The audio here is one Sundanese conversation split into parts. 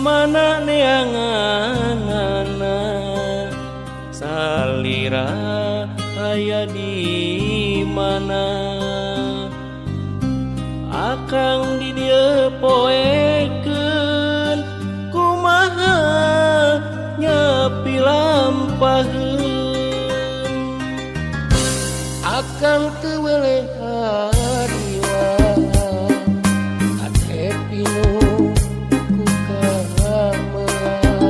mana neanganana salira aya di mana akang di dieu poekeun kumaha nyapi lampaheun akang teu weleh hariwa ate pinu ku kamelang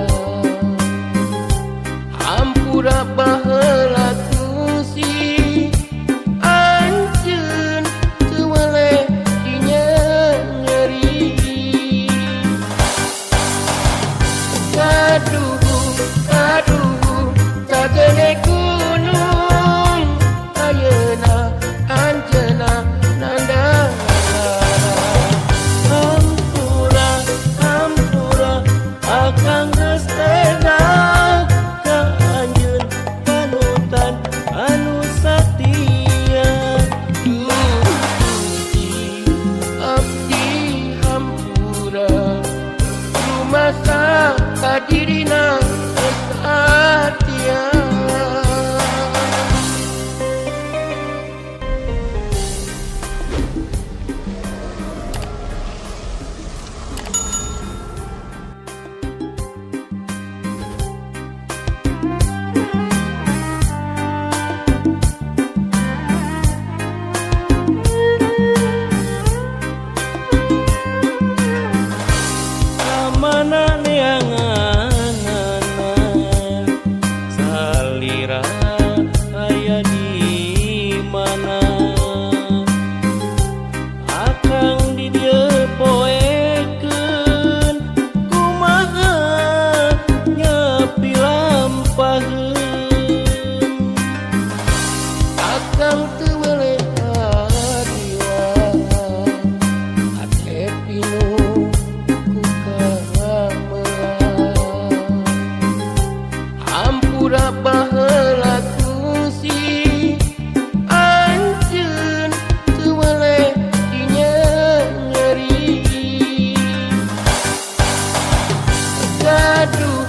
ampura baheula tusi anjeun teu weleh dinyeri kaduh sagede gunung ayeuna anjeunna nandangala hampura akang geus tega ka anjeun panutan anu satia Gusti abdi hampura rumasa ka dirina geus satia mana neanganana salira aya di mana akang di dieu poekeun kumaha nyapi lampaheun akang teu weleh hariwa ate pinu ampura baheula tusi anjeun teu weleh dinyeri kaduh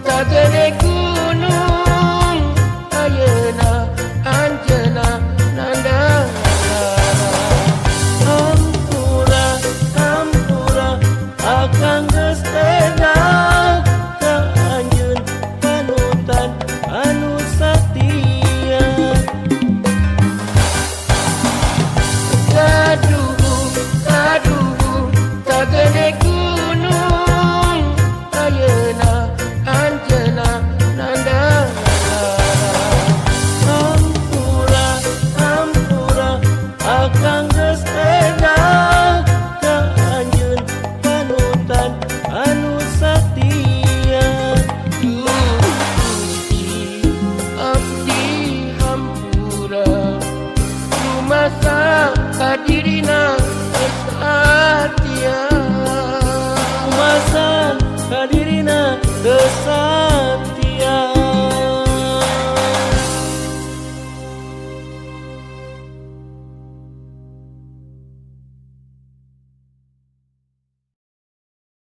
sagede gunung ayeuna anjeunna nandangala hampura akang geus tega ka anjeun panutan anu satia kaduh sagede gunung ayeuna anjeunna nandangala hampura akang geus tega ka anjeun panutan anu satia Gusti abdi hampura rumasa ka dirina